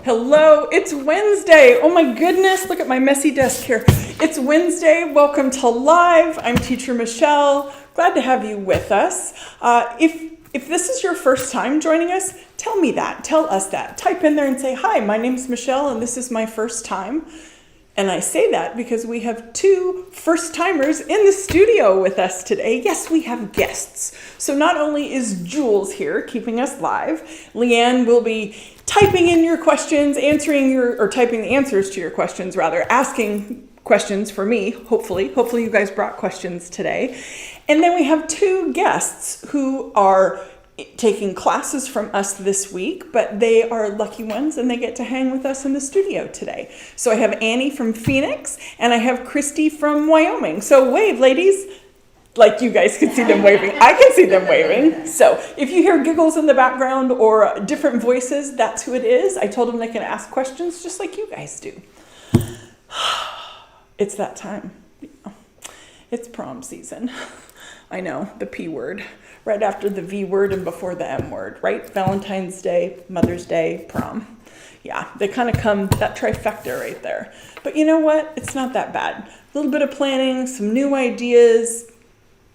Hello, it's Wednesday. Oh my goodness, look at my messy desk here. It's Wednesday. Welcome to Live. I'm Teacher Michelle. Glad to have you with us. If this is your first time joining us, tell me that. Tell us that. Type in there and say, hi, my name is Michelle and this is my first time. And I say that because we have two first-timers in the studio with us today. Yes, we have guests. So not only is Jules here keeping us live, Leanne will be typing in your questions, typing the answers to your questions, rather, asking questions for me, hopefully. Hopefully you guys brought questions today. And then we have two guests who are taking classes from us this week, but they are lucky ones and they get to hang with us in the studio today. So I have Annie from Phoenix and I have Christy from Wyoming. So wave, ladies. Like you guys can see them waving. I can see them waving. So if you hear giggles in the background or different voices, that's who it is. I told them they can ask questions just like you guys do. It's that time. It's prom season. I know, the P word. Right after the V word and before the M word, right? Valentine's Day, Mother's Day, prom. Yeah, they kind of come, that trifecta right there. But you know what? It's not that bad. A little bit of planning, some new ideas,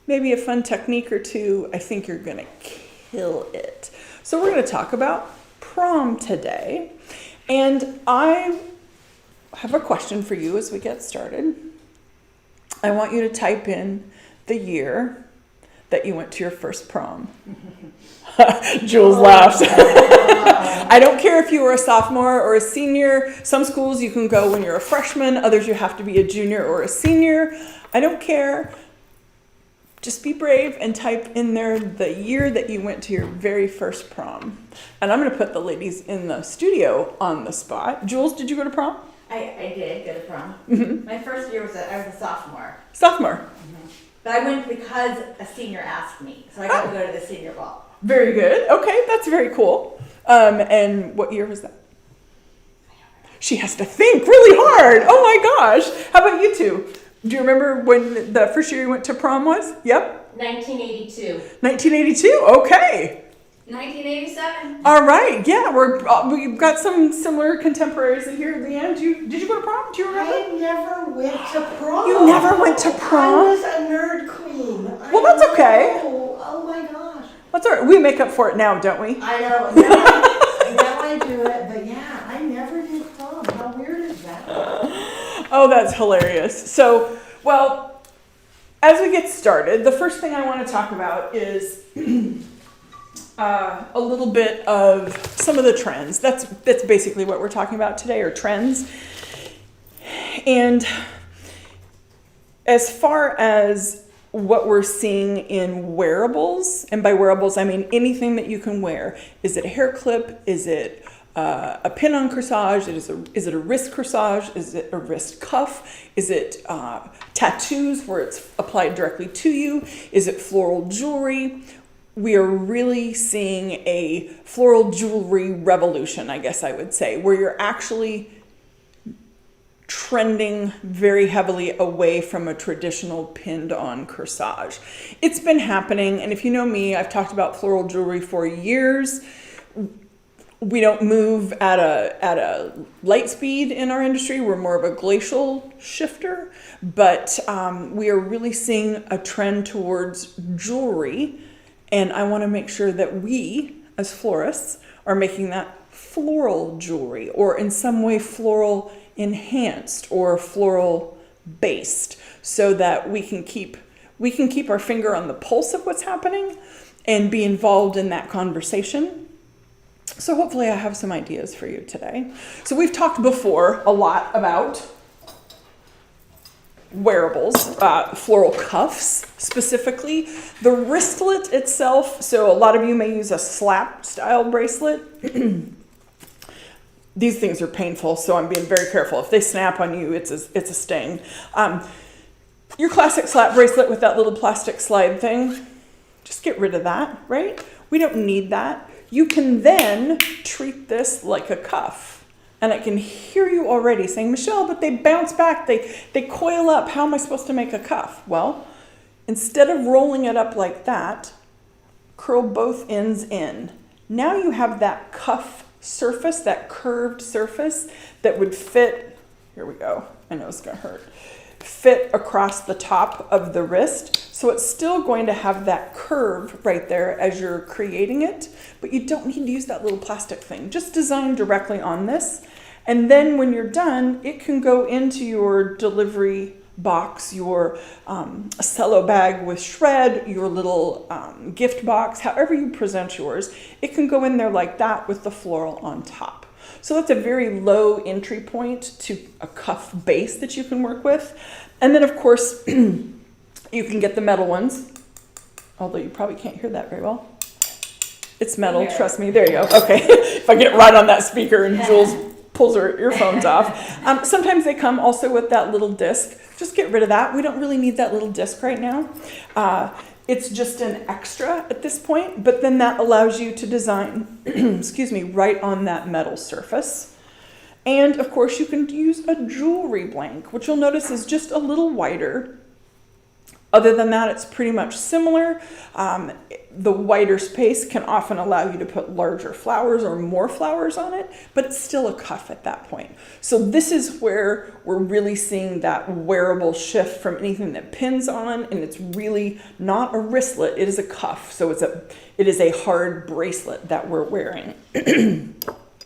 maybe a fun technique or two. I think you're going to kill it. So we're going to talk about prom today. And I have a question for you as we get started. I want you to type in the year that you went to your first prom. Jules laughed. I don't care if you were a sophomore or a senior. Some schools you can go when you're a freshman. Others you have to be a junior or a senior. I don't care. Just be brave and type in there the year that you went to your very first prom. And I'm going to put the ladies in the studio on the spot. Jules, did you go to prom? I did go to prom. Mm-hmm. My first year I was a sophomore. Sophomore. Mm-hmm. But I went because a senior asked me. So I got to go to the senior ball. Very good. Okay, that's very cool. And what year was that? She has to think really hard. Oh my gosh. How about you two? Do you remember when the first year you went to prom was? Yep. 1982. 1982. Okay. 1987. All right. Yeah, we've got some similar contemporaries in here. Leanne, did you go to prom? Do you remember? I never went to prom. You never went to prom? I was a nerd queen. Well, that's okay. Oh my gosh. That's all right. We make up for it now, don't we? I know. Now I do it, but yeah, I never did prom. How weird is that? Oh, that's hilarious. So, well, as we get started, the first thing I want to talk about is a little bit of some of the trends. That's basically what we're talking about today, are trends. And as far as what we're seeing in wearables, and by wearables I mean anything that you can wear. Is it a hair clip? Is it a pin-on corsage? Is it a wrist corsage? Is it a wrist cuff? Is it tattoos where it's applied directly to you? Is it floral jewelry? We are really seeing a floral jewelry revolution, I guess I would say, where you're actually trending very heavily away from a traditional pinned-on corsage. It's been happening, and if you know me, I've talked about floral jewelry for years. We don't move at a light speed in our industry. We're more of a glacial shifter, but we are really seeing a trend towards jewelry. And I want to make sure that we, as florists, are making that floral jewelry, or in some way floral enhanced or floral based, so that we can keep our finger on the pulse of what's happening and be involved in that conversation. So hopefully I have some ideas for you today. So we've talked before a lot about wearables, floral cuffs specifically. The wristlet itself, so a lot of you may use a slap style bracelet. These things are painful, so I'm being very careful. If they snap on you, it's a sting. Your classic slap bracelet with that little plastic slide thing, just get rid of that, right? We don't need that. You can then treat this like a cuff. And I can hear you already saying, Michelle, but they bounce back, they coil up. How am I supposed to make a cuff? Well, instead of rolling it up like that, curl both ends in. Now you have that cuff surface, that curved surface that would fit, here we go, I know it's gonna hurt, fit across the top of the wrist. So it's still going to have that curve right there as you're creating it, but you don't need to use that little plastic thing. Just design directly on this. And then when you're done, it can go into your delivery box, your cello bag with shred, your little gift box, however you present yours. It can go in there like that with the floral on top. So that's a very low entry point to a cuff base that you can work with. And then of course, you can get the metal ones, although you probably can't hear that very well. It's metal, trust me. There you go. Okay, if I get right on that speaker and Jules pulls her earphones off. Sometimes they come also with that little disc. Just get rid of that. We don't really need that little disc right now. It's just an extra at this point, but then that allows you to design, excuse me, right on that metal surface. And of course you can use a jewelry blank, which you'll notice is just a little wider. Other than that, it's pretty much similar. The wider space can often allow you to put larger flowers or more flowers on it, but it's still a cuff at that point. So this is where we're really seeing that wearable shift from anything that pins on, and it's really not a wristlet, it is a cuff. So it is a hard bracelet that we're wearing.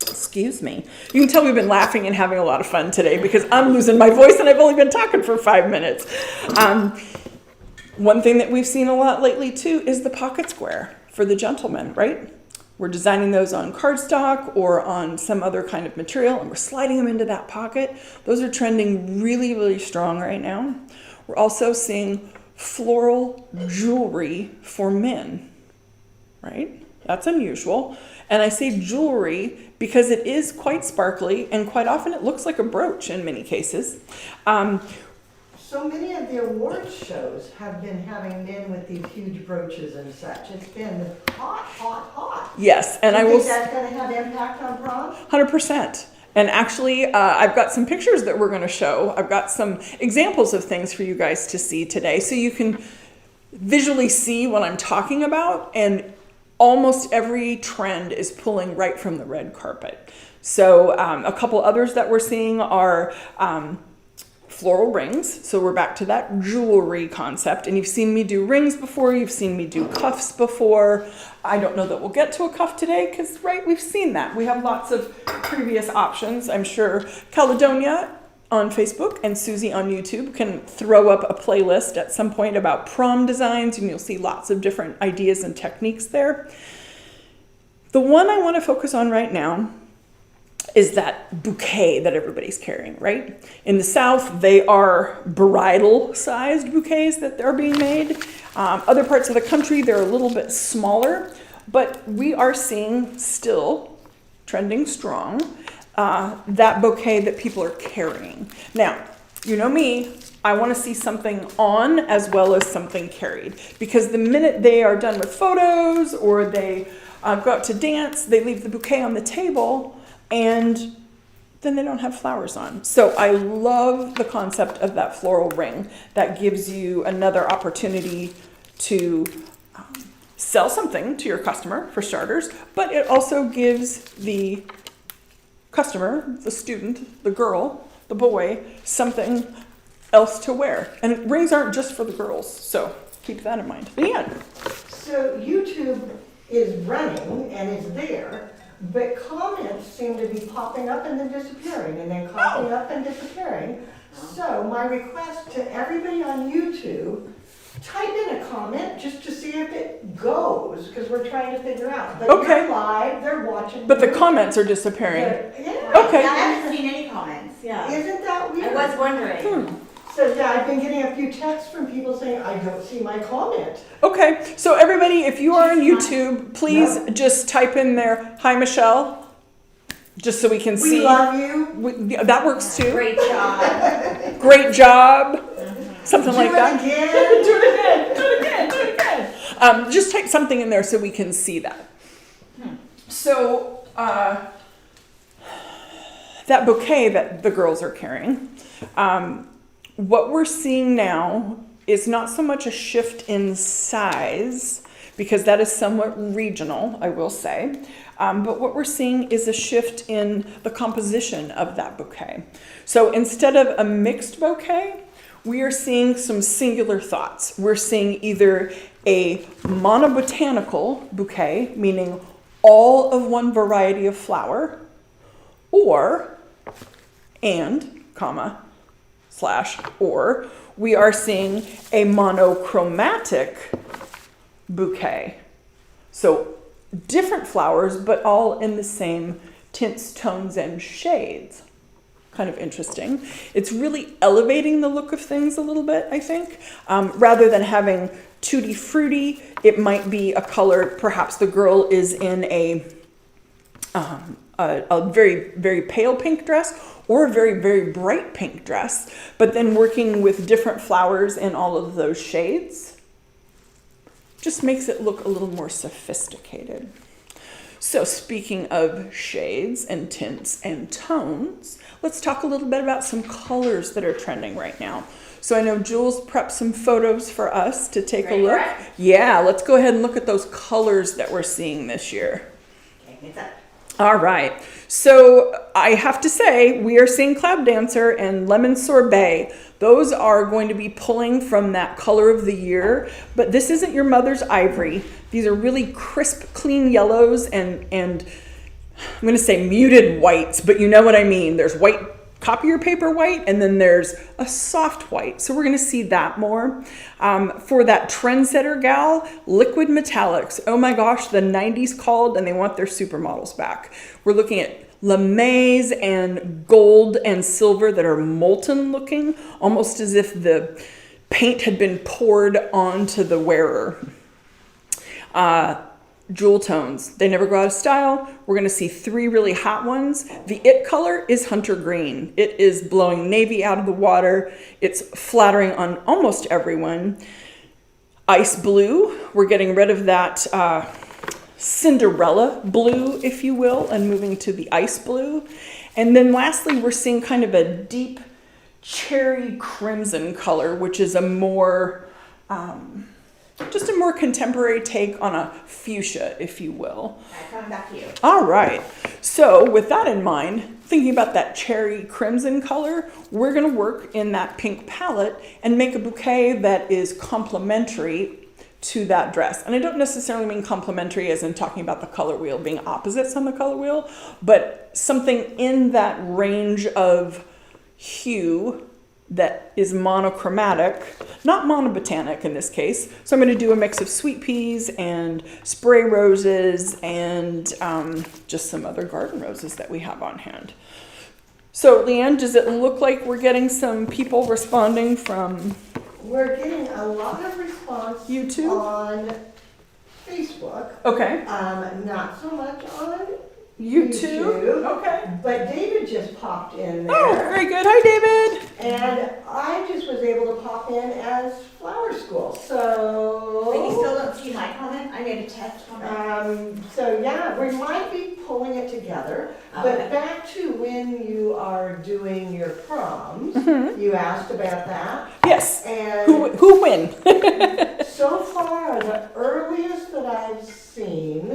Excuse me. You can tell we've been laughing and having a lot of fun today because I'm losing my voice and I've only been talking for 5 minutes. One thing that we've seen a lot lately too is the pocket square for the gentleman, right? We're designing those on cardstock or on some other kind of material and we're sliding them into that pocket. Those are trending really, really strong right now. We're also seeing floral jewelry for men, right? That's unusual. And I say jewelry because it is quite sparkly and quite often it looks like a brooch in many cases. So many of the awards shows have been having men with these huge brooches and such. It's been hot, hot, hot. Yes, and Do I you will. think that's going to have impact on prom? 100%. And actually, I've got some pictures that we're going to show. I've got some examples of things for you guys to see today, so you can visually see what I'm talking about. And almost every trend is pulling right from the red carpet. So a couple others that we're seeing are floral rings. So we're back to that jewelry concept. And you've seen me do rings before. You've seen me do cuffs before. I don't know that we'll get to a cuff today because, right, we've seen that. We have lots of previous options. I'm sure Caledonia on Facebook and Susie on YouTube can throw up a playlist at some point about prom designs and you'll see lots of different ideas and techniques there. The one I want to focus on right now is that bouquet that everybody's carrying, right? In the South, they are bridal-sized bouquets that are being made. Other parts of the country, they're a little bit smaller, but we are seeing still trending strong that bouquet that people are carrying. Now, you know me, I want to see something on as well as something carried, because the minute they are done with photos or they go out to dance, they leave the bouquet on the table and then they don't have flowers on. So I love the concept of that floral ring. That gives you another opportunity to sell something to your customer, for starters, but it also gives the customer, the student, the girl, the boy, something else to wear. And rings aren't just for the girls, so keep that in mind. The end. So YouTube is running and it's there, but comments seem to be popping up and then disappearing, and then popping up and disappearing. So my request to everybody on YouTube, type in a comment just to see if it goes, because we're trying to figure out. But Okay. they're live, they're watching. But the comments are disappearing. Yeah. Okay. Yeah, I haven't seen any comments, yeah. Isn't that I weird? was wondering. So yeah, I've been getting a few texts from people saying, I don't see my comment. Okay, so everybody, if you are on YouTube, please just type in there, "Hi Michelle," just so we can see. We love you. That works too. Great job. Great job. Something like that. Do it again. Do it again. Do it again. Do it again. Just type something in there so we can see that. So that bouquet that the girls are carrying, what we're seeing now is not so much a shift in size, because that is somewhat regional, I will say. But what we're seeing is a shift in the composition of that bouquet. So instead of a mixed bouquet, we are seeing some singular thoughts. We're seeing either a monobotanical bouquet, meaning all of one variety of flower, or, or, we are seeing a monochromatic bouquet. So different flowers, but all in the same tints, tones, and shades. Kind of interesting. It's really elevating the look of things a little bit, I think. Rather than having tutti frutti, it might be a color, perhaps the girl is in a very, very pale pink dress or a very, very bright pink dress, but then working with different flowers in all of those shades just makes it look a little more sophisticated. So speaking of shades and tints and tones, let's talk a little bit about some colors that are trending right now. So I know Jules prepped some photos for us to take a look. Yeah, let's go ahead and look at those colors that we're seeing this year. Okay, it's up. All right, so I have to say we are seeing Cloud Dancer and Lemon Sorbet. Those are going to be pulling from that color of the year, but this isn't your mother's ivory. These are really crisp, clean yellows and I'm going to say muted whites, but you know what I mean. There's white copier paper white, and then there's a soft white. So we're going to see that more. For that trendsetter gal, liquid metallics. Oh my gosh, the 90s called and they want their supermodels back. We're looking at lamaze and gold and silver that are molten looking, almost as if the paint had been poured onto the wearer. Jewel tones, they never go out of style. We're going to see 3 really hot ones. The it color is hunter green. It is blowing navy out of the water. It's flattering on almost everyone. Ice blue, we're getting rid of that Cinderella blue, if you will, and moving to the ice blue. And then lastly, we're seeing kind of a deep cherry crimson color, which is a more just a more contemporary take on a fuchsia, if you will. Coming back to you. All right. So with that in mind, thinking about that cherry crimson color, we're going to work in that pink palette and make a bouquet that is complementary to that dress. And I don't necessarily mean complementary as in talking about the color wheel being opposites on the color wheel, but something in that range of hue that is monochromatic, not monobotanic in this case. So I'm going to do a mix of sweet peas and spray roses and just some other garden roses that we have on hand. So Leanne, does it look like we're getting some people responding from? We're getting a lot of response YouTube? On Facebook. Okay. Not so much on YouTube. Okay. But David just popped in there. Oh, very good. Hi, David. And I just was able to pop in as Flower School. So. But you still don't see my comment? I made a test comment. So yeah, we might be pulling it together. But back to when you are doing your proms, you asked about that. Yes. And who win? so far, the earliest that I've seen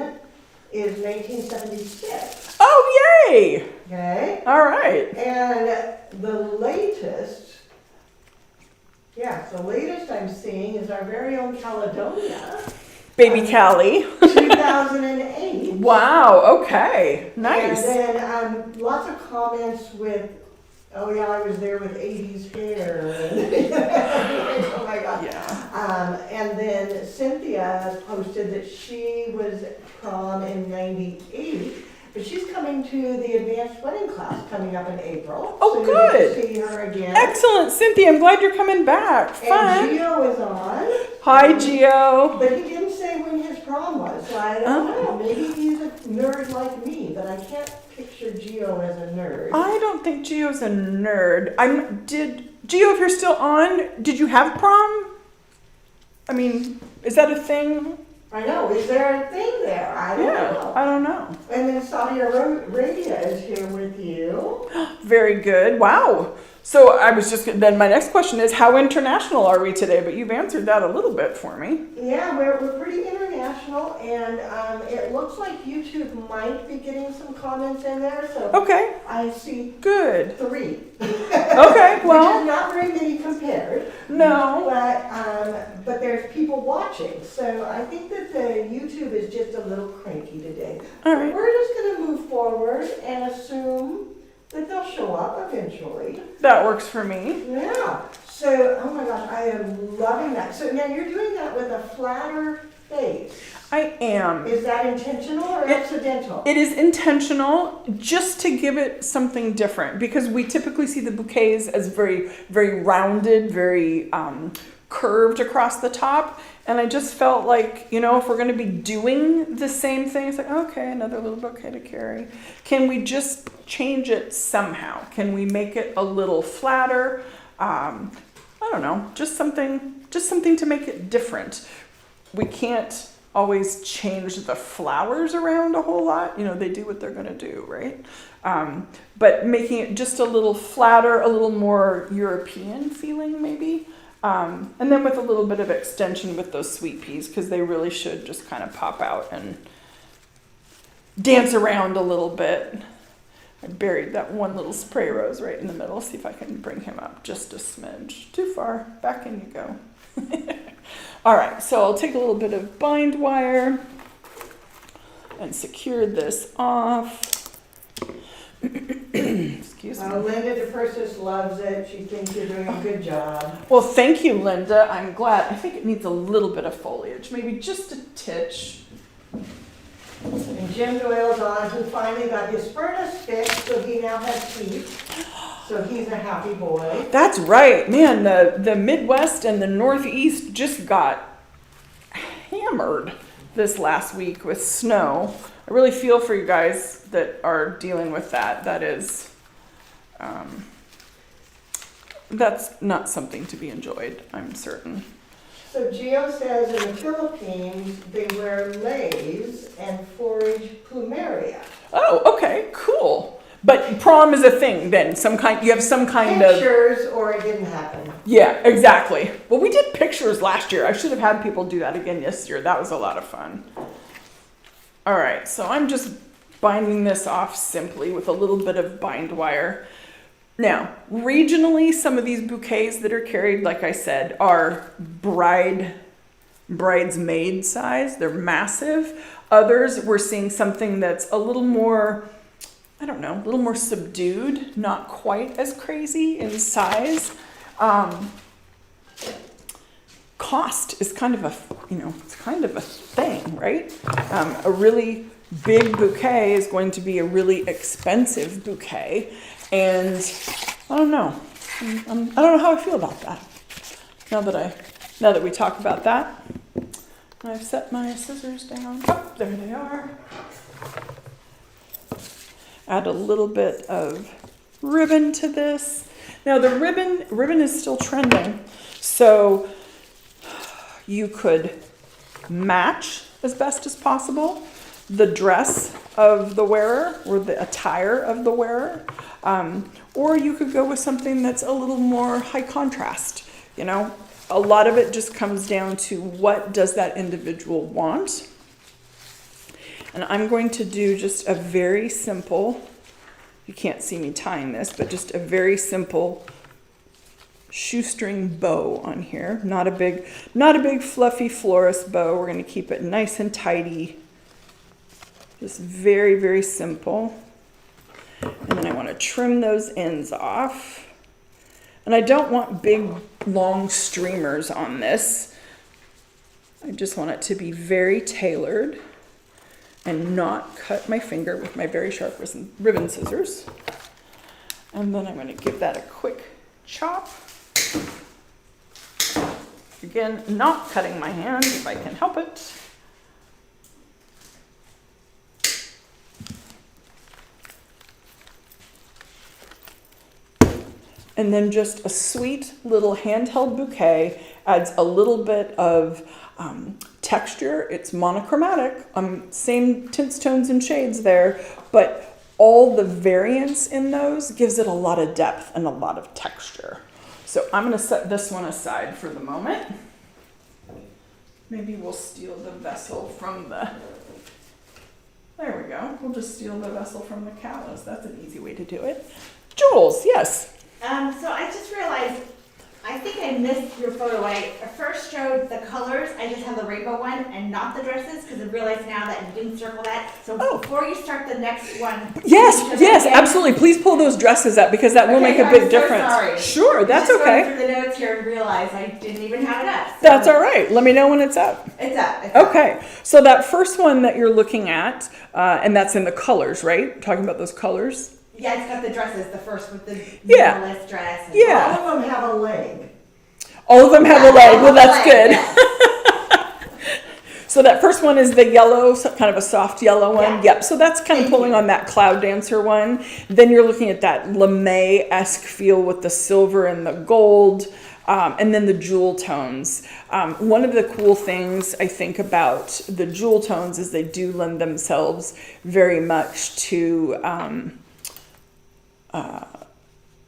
is 1976. Oh, yay! Okay. All right. And the latest I'm seeing is our very own Caledonia. Baby Callie. 2008. Wow, okay. Nice. And then lots of comments with, oh yeah, I was there with 80s hair. Oh my God. Yeah. And then Cynthia posted that she was prom in 98, but she's coming to the advanced wedding class coming up in April. Oh, so good. You get to see her again. Excellent, Cynthia. I'm glad you're coming back. Fun. And Gio is on. Hi, Gio. But he didn't say when his prom was, so I don't know. Maybe he's a nerd like me, but I can't picture Gio as a nerd. I don't think Gio's a nerd. Gio, if you're still on, did you have prom? I mean, is that a thing? I know. Is there a thing there? I don't know. I don't know. And then Saudi Arabia is here with you. Very good. Wow. So I was just, then my next question is, how international are we today? But you've answered that a little bit for me. Yeah, we're pretty international, and it looks like YouTube might be getting some comments in there, so Okay, I see good. 3. Okay, Which is well, not very many compared, no. but there's people watching, so I think that the YouTube is just a little cranky today. All right. We're just gonna move forward and assume that they'll show up eventually. That works for me. Yeah, so, oh my gosh, I am loving that. So now you're doing that with a flatter face. I am. Is that intentional or accidental? It is intentional just to give it something different, because we typically see the bouquets as very, very rounded, very curved across the top. And I just felt like, you know, if we're going to be doing the same thing, it's like, okay, another little bouquet to carry. Can we just change it somehow? Can we make it a little flatter? I don't know, just something to make it different. We can't always change the flowers around a whole lot. You know, they do what they're going to do, right? But making it just a little flatter, a little more European feeling maybe. And then with a little bit of extension with those sweet peas, because they really should just kind of pop out and dance around a little bit. I buried that one little spray rose right in the middle. See if I can bring him up just a smidge. Too far. Back in you go. All right, so I'll take a little bit of bind wire and secure this off. Excuse me. Linda DePersis loves it. She thinks you're doing a good job. Well, thank you, Linda. I'm glad. I think it needs a little bit of foliage, maybe just a titch. And Jim Doyle's on, who finally got his furnace fixed, so he now has heat. So he's a happy boy. That's right, man. The Midwest and the Northeast just got hammered this last week with snow. I really feel for you guys that are dealing with that. That is, that's not something to be enjoyed, I'm certain. So Gio says in the Philippines, they wear leis and forage plumeria. Oh, okay, cool. But prom is a thing then, you have some kind of... Pictures, or it didn't happen. Yeah, exactly. Well, we did pictures last year. I should have had people do that again this year. That was a lot of fun. All right, so I'm just binding this off simply with a little bit of bind wire. Now, regionally, some of these bouquets that are carried, like I said, are bridesmaid size. They're massive. Others, we're seeing something that's a little more, I don't know, a little more subdued, not quite as crazy in size. Cost is kind of a, it's kind of a thing, right? A really big bouquet is going to be a really expensive bouquet. And I don't know. I don't know how I feel about that. Now that we talk about that, I've set my scissors down. Oh, there they are. Add a little bit of ribbon to this. Now the ribbon is still trending, so you could match as best as possible the dress of the wearer or the attire of the wearer. Or you could go with something that's a little more high contrast. A lot of it just comes down to what does that individual want. And I'm going to do just a very simple, you can't see me tying this, but just a very simple shoestring bow on here. Not a big fluffy florist bow. We're going to keep it nice and tidy. Just very, very simple. And then I want to trim those ends off. And I don't want big, long streamers on this. I just want it to be very tailored and not cut my finger with my very sharp ribbon scissors. And then I'm going to give that a quick chop. Again, not cutting my hand if I can help it. And then just a sweet little handheld bouquet adds a little bit of texture. It's monochromatic, same tints, tones, and shades there, but all the variance in those gives it a lot of depth and a lot of texture. So I'm going to set this one aside for the moment. Maybe we'll steal the vessel from there we go. We'll just steal the vessel from the callus. That's an easy way to do it. Jules, yes. So I just realized, I think I missed your photo. I first showed the colors. I just have the rainbow one and not the dresses because I realized now that you didn't circle that. So before you start the next one. Yes, absolutely. Please pull those dresses up because that will make a big difference. Sorry. Sure, that's just okay. Going through the notes here and realized I didn't even have it up. So That's all right. Let me know when it's up. It's up. It's up. Okay, so that first one that you're looking at, and that's in the colors, right? Talking about those colors. Yeah, it's got the dresses. The first with the Yeah. dress. And Yeah. All of them have a leg. All of them have a leg. Well, that's good. Yeah. So that first one is the yellow, so kind of a soft yellow one. Yeah. Yep. So that's kind of Thank pulling you. on that cloud dancer one. Then you're looking at that lame-esque feel with the silver and the gold, and then the jewel tones. One of the cool things I think about the jewel tones is they do lend themselves very much to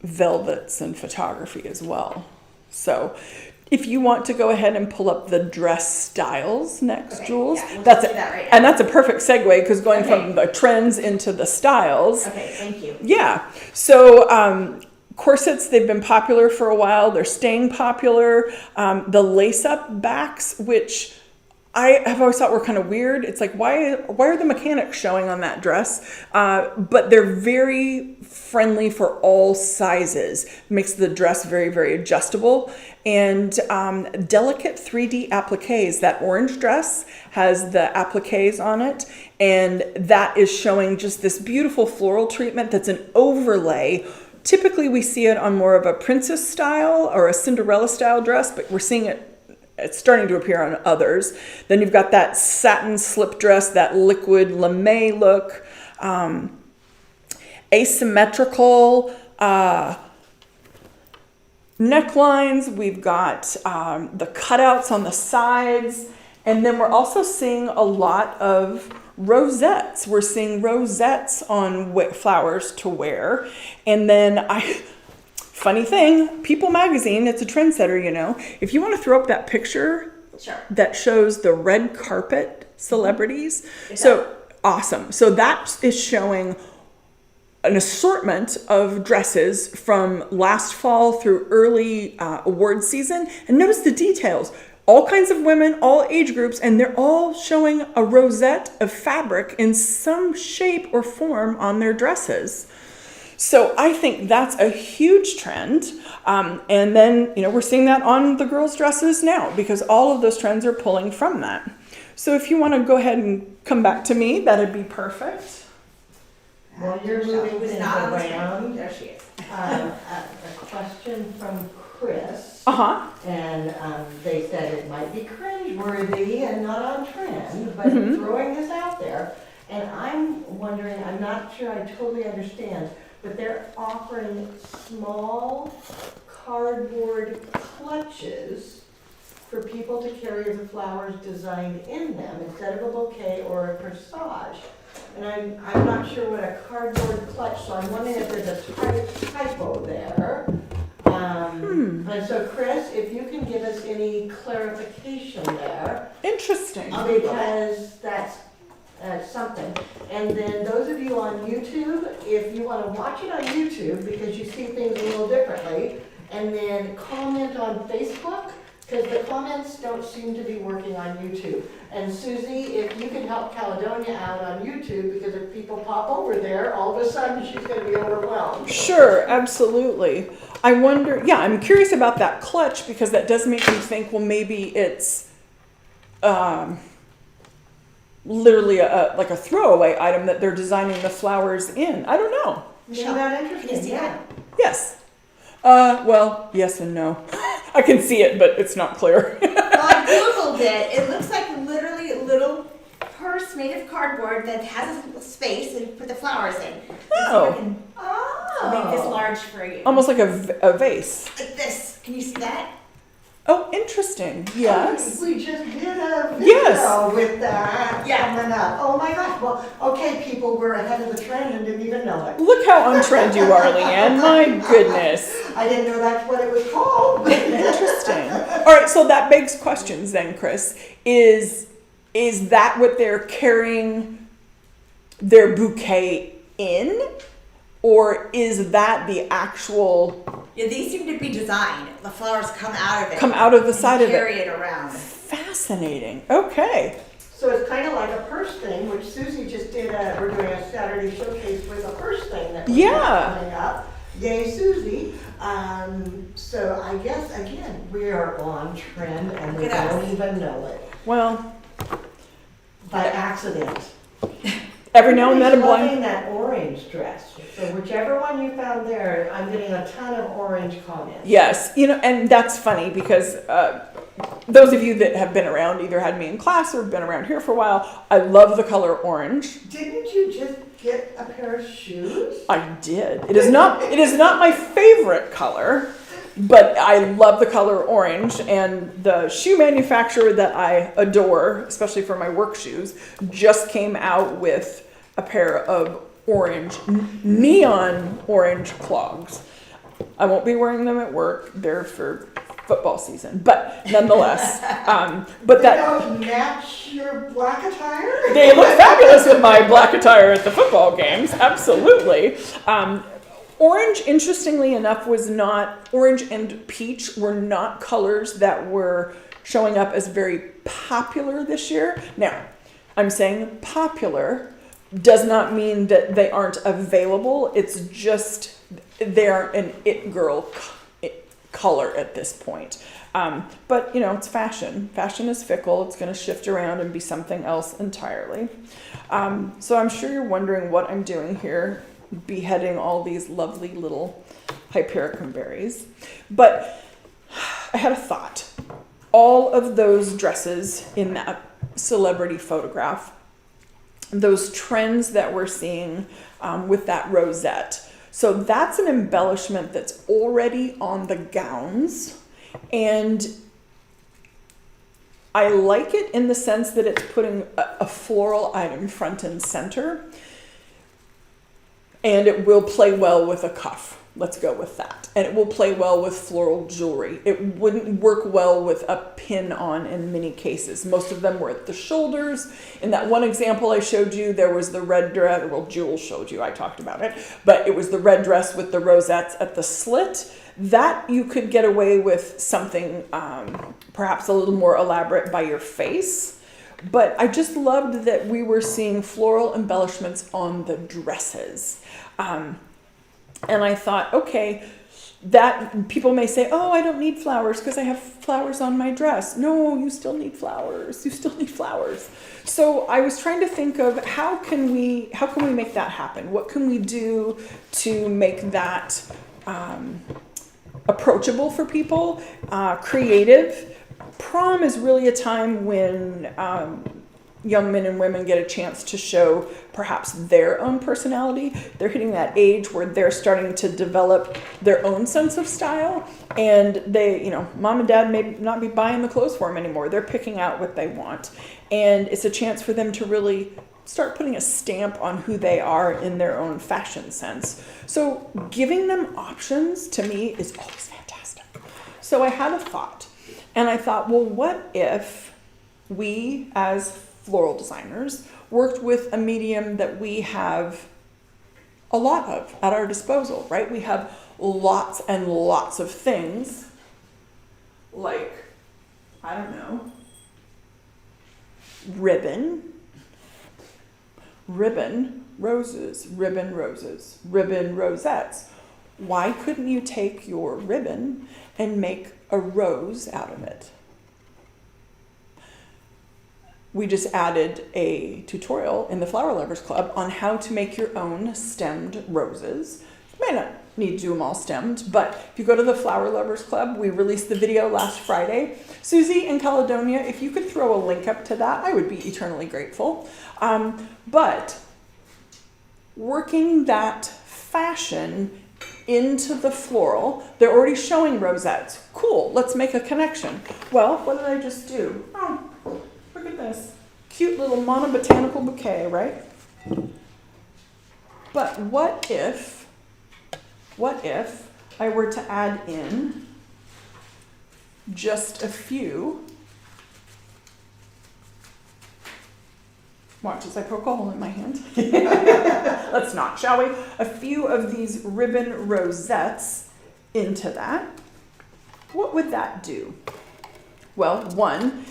velvets and photography as well. So if you want to go ahead and pull up the dress styles next, Okay, Jules, yeah, we'll that's just do that right now. and that's a perfect segue because going Okay. from the trends into the styles. Okay, thank you. Yeah. So corsets, they've been popular for a while. They're staying popular. The lace-up backs, which I have always thought were kind of weird. It's like, why are the mechanics showing on that dress? But they're very friendly for all sizes. Makes the dress very, very adjustable. And delicate 3D appliques. That orange dress has the appliques on it. And that is showing just this beautiful floral treatment that's an overlay. Typically, we see it on more of a princess style or a Cinderella style dress, but we're seeing it's starting to appear on others. Then you've got that satin slip dress, that liquid lame look, asymmetrical necklines. We've got the cutouts on the sides. And then we're also seeing a lot of rosettes. We're seeing rosettes on flowers to wear. And then funny thing, People Magazine, it's a trendsetter, you know. If you want to throw up that picture Sure. that shows the red carpet celebrities. It So awesome. So that is showing an assortment of dresses from last fall through early award season. And notice the details. All kinds of women, all age groups, and they're all showing a rosette of fabric in some shape or form on their dresses. So I think that's a huge trend. And then, you know, we're seeing that on the girls' dresses now because all of those trends are pulling from that. So if you want to go ahead and come back to me, that'd be perfect. While you're moving Who's things not on the around, screen. There she is. a question from Chris. Uh-huh. And they said it might be cringeworthy and not on trend, but Mhm. throwing this out there. And I'm wondering, I'm not sure I totally understand, but they're offering small cardboard clutches for people to carry the flowers designed in them instead of a bouquet or a corsage. And I'm not sure what a cardboard clutch, so I'm wondering if there's a typo there. And so Chris, if you can give us any clarification there, Interesting. because that's something. And then those of you on YouTube, if you want to watch it on YouTube because you see things a little differently, and then comment on Facebook, because the comments don't seem to be working on YouTube. And Susie, if you can help Caledonia out on YouTube, because if people pop over there, all of a sudden she's going to be overwhelmed. Sure, absolutely. I wonder, yeah, I'm curious about that clutch because that does make me think, well, maybe it's literally like a throwaway item that they're designing the flowers in. I don't know. Isn't that interesting? Can you see that? Yes. Well, yes and no. I can see it, but it's not clear. Well, I Googled it. It looks like literally a little purse made of cardboard that has a space and put the flowers in. Oh. I can make this large for you. Almost like a vase. Like this. Can you see that? Oh, interesting. Yes. We just did a video Yes. with that Yeah. coming up. Oh my gosh, well, okay, people, we're ahead of the trend and didn't even know it. Look how on trend you are, Leanne. My goodness. I didn't know that's what it was called. Interesting. All right, so that begs questions then, Chris. Is that what they're carrying their bouquet in? Or is that the actual Yeah, these seem to be designed. The flowers come out of it. come out of the and side of carry it? it around. Fascinating. Okay. So it's kind of like a purse thing, which Susie just did. We're doing a Saturday showcase with a purse thing that we have coming up. Yay, Susie. So I guess, again, we are on trend and we Look at us. don't even know it. Well, By accident. every now and then a Everybody's loving blind. that orange dress. So whichever one you found there, I'm getting a ton of orange comments. Yes, and that's funny because those of you that have been around, either had me in class or been around here for a while, I love the color orange. Didn't you just get a pair of shoes? I did. It is not my favorite color, but I love the color orange, and the shoe manufacturer that I adore, especially for my work shoes, just came out with a pair of neon orange clogs. I won't be wearing them at work. They're for football season, but nonetheless, but They that don't match your black attire? they look fabulous with my black attire at the football games. Absolutely. Orange, interestingly enough, was not, orange and peach were not colors that were showing up as very popular this year. Now, I'm saying popular does not mean that they aren't available. It's just they're an it girl color at this point. But it's fashion. Fashion is fickle. It's going to shift around and be something else entirely. So I'm sure you're wondering what I'm doing here, beheading all these lovely little hypericum berries. But I had a thought. All of those dresses in that celebrity photograph, those trends that we're seeing with that rosette. So that's an embellishment that's already on the gowns. And I like it in the sense that it's putting a floral item front and center. And it will play well with a cuff. Let's go with that. And it will play well with floral jewelry. It wouldn't work well with a pin on in many cases. Most of them were at the shoulders. In that one example I showed you, there was the red dress. Well, Jewel showed you, I talked about it. But it was the red dress with the rosettes at the slit. That you could get away with something perhaps a little more elaborate by your face. But I just loved that we were seeing floral embellishments on the dresses. And I thought, okay, that people may say, oh, I don't need flowers because I have flowers on my dress. No, you still need flowers. You still need flowers. So I was trying to think of how can we make that happen? What can we do to make that approachable for people, creative? Prom is really a time when young men and women get a chance to show perhaps their own personality. They're hitting that age where they're starting to develop their own sense of style, and they, mom and dad may not be buying the clothes for them anymore. They're picking out what they want, and it's a chance for them to really start putting a stamp on who they are in their own fashion sense. So giving them options to me is always fantastic. So I had a thought, and I thought, well, what if we as floral designers worked with a medium that we have a lot of at our disposal, right? We have lots and lots of things like, I don't know, ribbon roses, ribbon rosettes. Why couldn't you take your ribbon and make a rose out of it? We just added a tutorial in the Flower Lovers Club on how to make your own stemmed roses. You may not need to do them all stemmed, but if you go to the Flower Lovers Club, we released the video last Friday. Susie and Caledonia, if you could throw a link up to that, I would be eternally grateful. But working that fashion into the floral. They're already showing rosettes. Cool, let's make a connection. Well, what did I just do? Oh, look at this. Cute little monobotanical bouquet, right? But what if I were to add in just a few, watch as I poke a hole in my hand. Let's not, shall we? A few of these ribbon rosettes into that. What would that do? Well, one,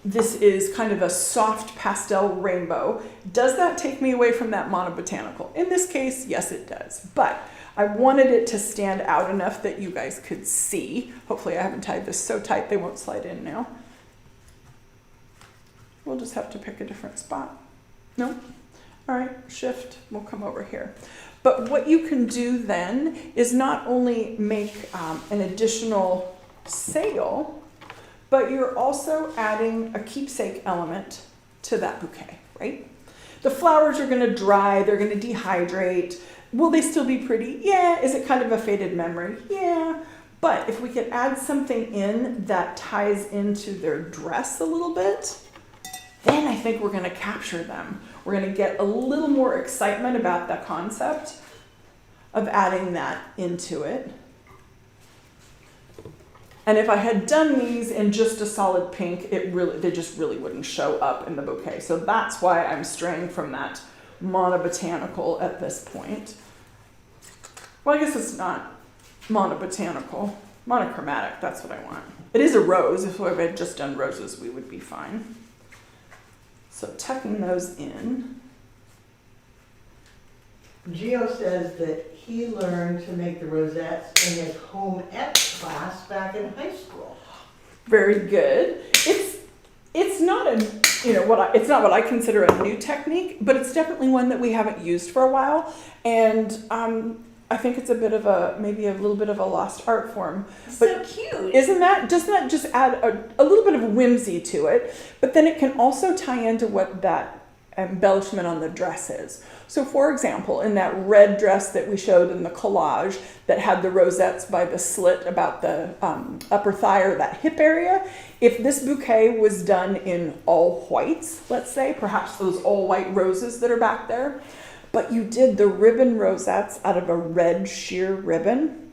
this is kind of a soft pastel rainbow. Does that take me away from that monobotanical? In this case, yes, it does. But I wanted it to stand out enough that you guys could see. Hopefully I haven't tied this so tight they won't slide in now. We'll just have to pick a different spot. No? All right, shift, we'll come over here. But what you can do then is not only make an additional sail, but you're also adding a keepsake element to that bouquet, right? The flowers are gonna dry, they're gonna dehydrate. Will they still be pretty? Yeah. Is it kind of a faded memory? Yeah. But if we could add something in that ties into their dress a little bit, then I think we're gonna capture them. We're gonna get a little more excitement about the concept of adding that into it. And if I had done these in just a solid pink, they just really wouldn't show up in the bouquet. So that's why I'm straying from that monobotanical at this point. Well, I guess it's not monobotanical, monochromatic, that's what I want. It is a rose. If I had just done roses, we would be fine. So tucking those in. Gio says that he learned to make the rosettes in his home ec class back in high school. Very good. It's not it's not what I consider a new technique, but it's definitely one that we haven't used for a while, and I think it's maybe a little bit of a lost art form. But so cute. Doesn't that just add a little bit of whimsy to it? But then it can also tie into what that embellishment on the dress is. So for example, in that red dress that we showed in the collage that had the rosettes by the slit about the upper thigh or that hip area, if this bouquet was done in all whites, let's say, perhaps those all white roses that are back there, but you did the ribbon rosettes out of a red sheer ribbon,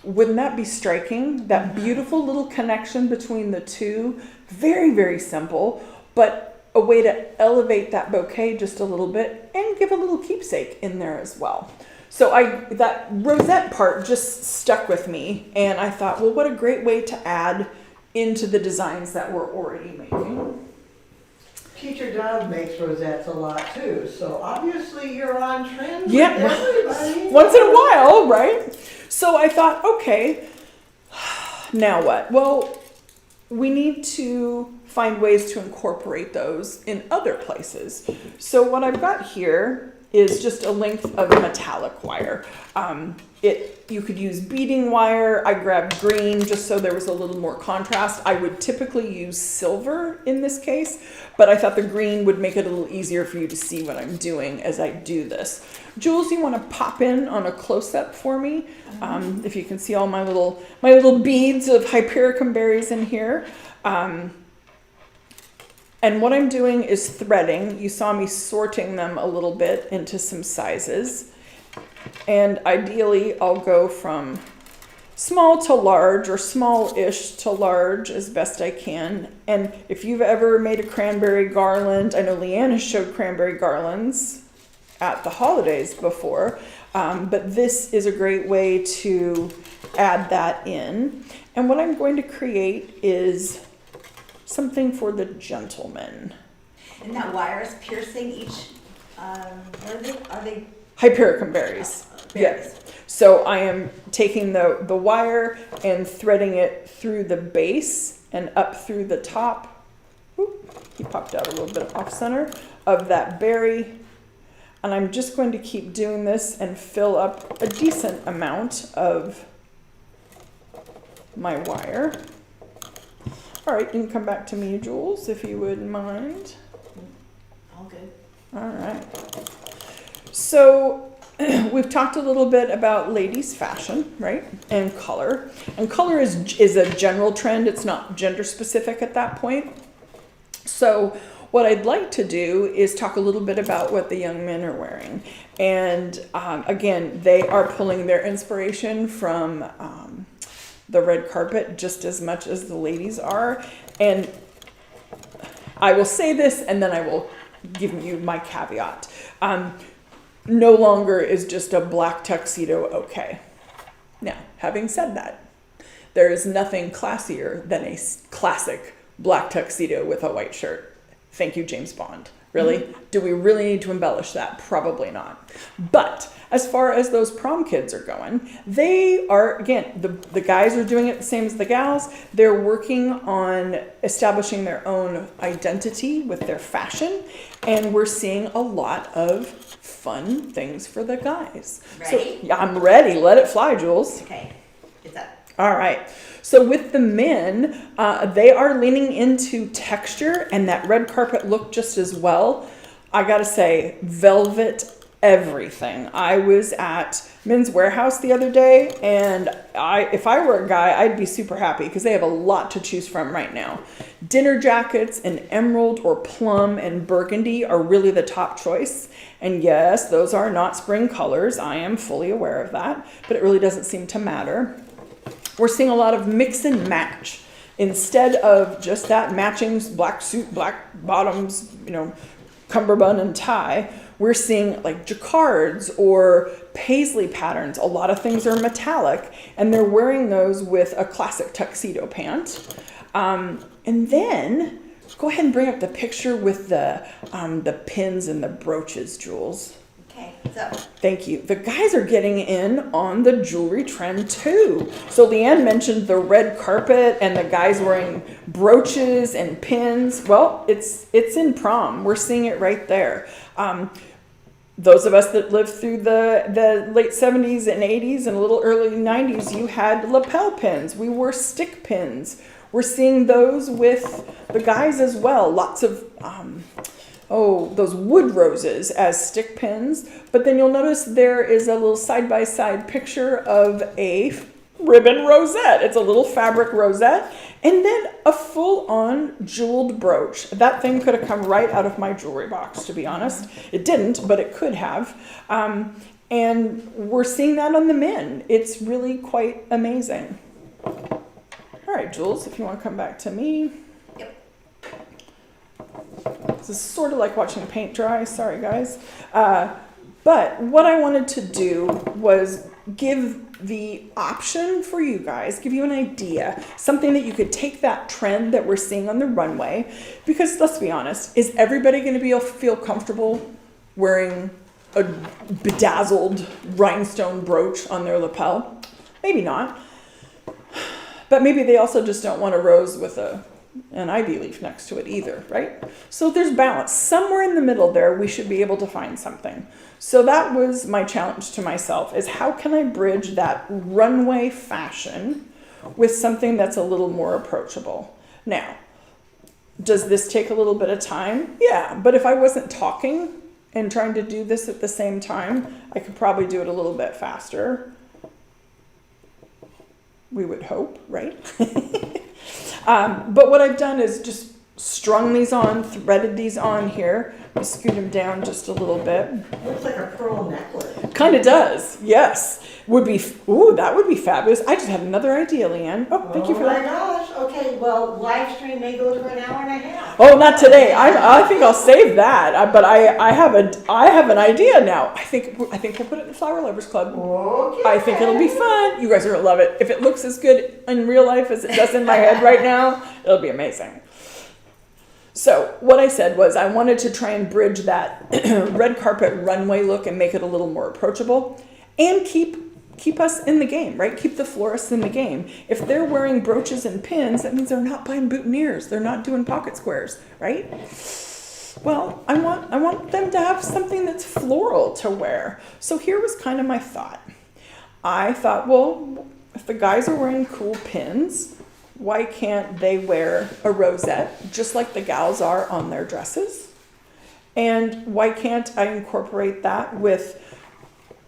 wouldn't that be striking? That beautiful little connection between the two, very, very simple, but a way to elevate that bouquet just a little bit and give a little keepsake in there as well. So that rosette part just stuck with me, and I thought, well, what a great way to add into the designs that we're already making. Teacher Dove makes rosettes a lot too, so obviously you're on trend with Yeah, everybody. once in a while, right? So I thought, okay, now what? Well, we need to find ways to incorporate those in other places. So what I've got here is just a length of metallic wire. You could use beading wire. I grabbed green just so there was a little more contrast. I would typically use silver in this case, but I thought the green would make it a little easier for you to see what I'm doing as I do this. Jules, you want to pop in on a close-up for me? If you can see all my little beads of hypericum berries in here. And what I'm doing is threading. You saw me sorting them a little bit into some sizes. And ideally, I'll go from small to large or small-ish to large as best I can. And if you've ever made a cranberry garland, I know Leanne has showed cranberry garlands at the holidays before, but this is a great way to add that in. And what I'm going to create is something for the gentleman. And that wire is piercing each, what are they? Hypericum berries. Yes. So I am taking the wire and threading it through the base and up through the top. Oop, he popped out a little bit off center of that berry. And I'm just going to keep doing this and fill up a decent amount of my wire. All right, you can come back to me, Jules, if you wouldn't mind. All good. All right. So we've talked a little bit about ladies' fashion, right? And color. And color is a general trend. It's not gender specific at that point. So what I'd like to do is talk a little bit about what the young men are wearing. And again, they are pulling their inspiration from the red carpet just as much as the ladies are. And I will say this, and then I will give you my caveat. No longer is just a black tuxedo okay. Now, having said that, there is nothing classier than a classic black tuxedo with a white shirt. Thank you, James Bond. Really? Do we really need to embellish that? Probably not. But as far as those prom kids are going, they are, again, the guys are doing it the same as the gals. They're working on establishing their own identity with their fashion. And we're seeing a lot of fun things for the guys. Ready? So, yeah, I'm ready. Let it fly, Jules. Okay, it's up. All right. So with the men, they are leaning into texture and that red carpet look just as well. I gotta say, velvet everything. I was at Men's Warehouse the other day, and if I were a guy, I'd be super happy because they have a lot to choose from right now. Dinner jackets in emerald or plum and burgundy are really the top choice. And yes, those are not spring colors. I am fully aware of that, but it really doesn't seem to matter. We're seeing a lot of mix and match. Instead of just that matching black suit, black bottoms, cummerbund and tie, we're seeing like jacquards or paisley patterns. A lot of things are metallic, and they're wearing those with a classic tuxedo pant. And then go ahead and bring up the picture with the pins and the brooches, Jules. Okay, so. Thank you. The guys are getting in on the jewelry trend too. So Leanne mentioned the red carpet and the guys wearing brooches and pins. Well, it's in prom. We're seeing it right there. Those of us that lived through the late 70s and 80s and a little early 90s, you had lapel pins. We wore stick pins. We're seeing those with the guys as well. Lots of those wood roses as stick pins. But then you'll notice there is a little side-by-side picture of a ribbon rosette. It's a little fabric rosette. And then a full-on jeweled brooch. That thing could have come right out of my jewelry box, to be honest. It didn't, but it could have. And we're seeing that on the men. It's really quite amazing. All right, Jules, if you want to come back to me. This is sort of like watching paint dry. Sorry, guys. But what I wanted to do was give the option for you guys, give you an idea, something that you could take that trend that we're seeing on the runway. Because let's be honest, is everybody going to feel comfortable wearing a bedazzled rhinestone brooch on their lapel? Maybe not. But maybe they also just don't want a rose with an ivy leaf next to it either, right? So there's balance. Somewhere in the middle there, we should be able to find something. So that was my challenge to myself, is how can I bridge that runway fashion with something that's a little more approachable? Now, does this take a little bit of time? Yeah, but if I wasn't talking and trying to do this at the same time, I could probably do it a little bit faster. We would hope, right? But what I've done is just strung these on, threaded these on here. I scoot them down just a little bit. Looks like a pearl necklace. Kind of does, yes. That would be fabulous. I just had another idea, Leanne. Oh, thank you for that. Oh my gosh, okay, well, live stream may go for an hour and a half. Oh, not today. I think I'll save that. But I have an idea now. I think we'll put it in the Flower Lovers Club. Okay. I think it'll be fun. You guys are gonna love it. If it looks as good in real life as it does in my head right now, it'll be amazing. So what I said was I wanted to try and bridge that red carpet runway look and make it a little more approachable, and keep us in the game, right? Keep the florists in the game. If they're wearing brooches and pins, that means they're not buying boutonnieres. They're not doing pocket squares, right? Well, I want them to have something that's floral to wear. So here was kind of my thought. I thought, well, if the guys are wearing cool pins, why can't they wear a rosette just like the gals are on their dresses? And why can't I incorporate that with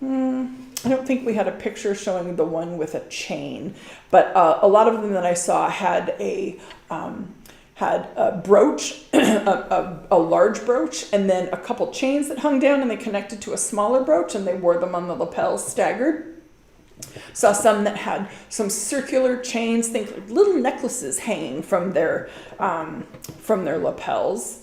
I don't think we had a picture showing the one with a chain, but a lot of them that I saw had a brooch, a large brooch, and then a couple chains that hung down and they connected to a smaller brooch and they wore them on the lapels staggered. Saw some that had some circular chains, think like little necklaces hanging from their lapels.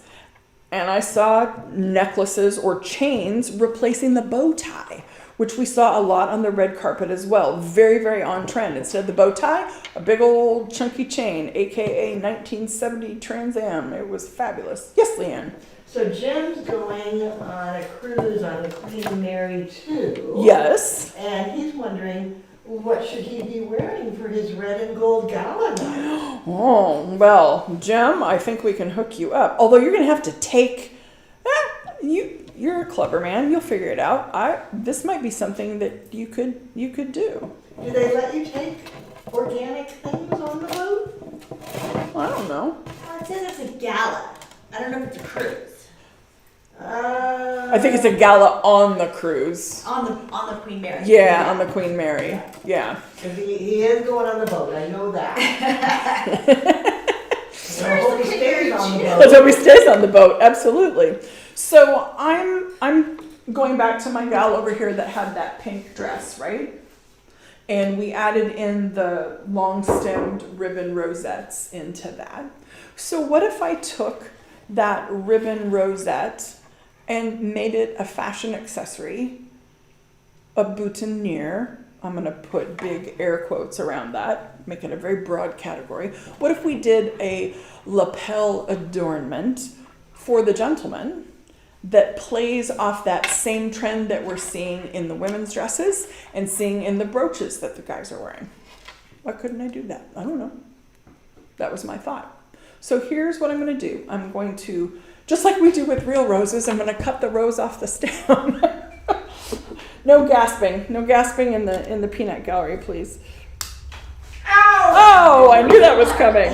And I saw necklaces or chains replacing the bow tie, which we saw a lot on the red carpet as well. Very, very on trend. Instead of the bow tie, a big old chunky chain, aka 1970 Trans Am. It was fabulous. Yes, Leanne? So Jim's going on a cruise on the Queen Mary 2. Yes. And he's wondering, what should he be wearing for his red and gold gala night? Oh, well, Jim, I think we can hook you up. Although you're going to have to take... You're a clever man. You'll figure it out. This might be something that you could do. Do they let you take organic things on the boat? Well, I don't know. It says it's a gala. I don't know if it's a cruise. I think it's a gala on the cruise. On the Queen Mary. Yeah, on the Queen Mary. Yeah. He is going on the boat. I know that. So I hope he stays on the boat. Let's hope he stays on the boat. Absolutely. So I'm going back to my gal over here that had that pink dress, right? And we added in the long-stemmed ribbon rosettes into that. So what if I took that ribbon rosette and made it a fashion accessory, a boutonniere? I'm going to put big air quotes around that, make it a very broad category. What if we did a lapel adornment for the gentleman that plays off that same trend that we're seeing in the women's dresses and seeing in the brooches that the guys are wearing? Why couldn't I do that? I don't know. That was my thought. So here's what I'm going to do. I'm going to, just like we do with real roses, I'm going to cut the rose off the stem. No gasping in the peanut gallery, please. Ow! Oh, I knew that was coming.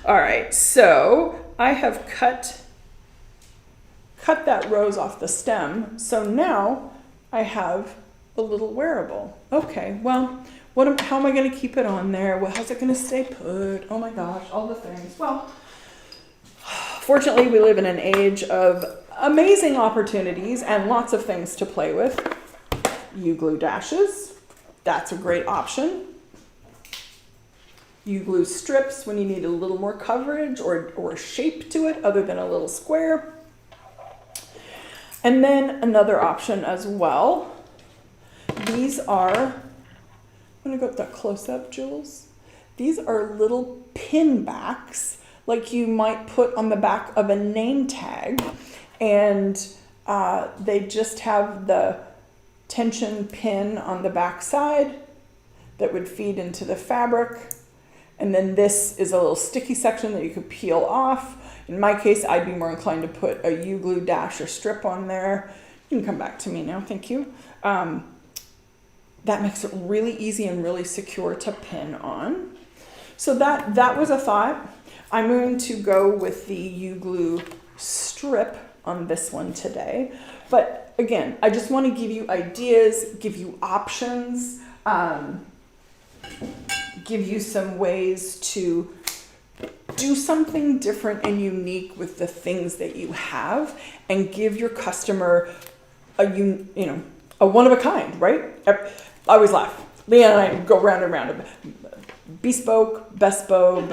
All right, so I have cut that rose off the stem. So now I have a little wearable. Okay, well, how am I going to keep it on there? Well, how's it going to stay put? Oh my gosh, all the things. Well, fortunately, we live in an age of amazing opportunities and lots of things to play with. U-glue dashes, that's a great option. U-glue strips when you need a little more coverage or shape to it other than a little square. And then another option as well. These are, I'm going to go up that close up, Jules. These are little pin backs like you might put on the back of a name tag. And they just have the tension pin on the back side that would feed into the fabric. And then this is a little sticky section that you could peel off. In my case, I'd be more inclined to put a U-glue dash or strip on there. You can come back to me now, thank you. That makes it really easy and really secure to pin on. So that was a thought. I'm going to go with the U-glue strip on this one today. But again, I just want to give you ideas, give you options, give you some ways to do something different and unique with the things that you have and give your customer a one of a kind, right? I always laugh. Leanne and I go round and round. Bespoke, bespoke,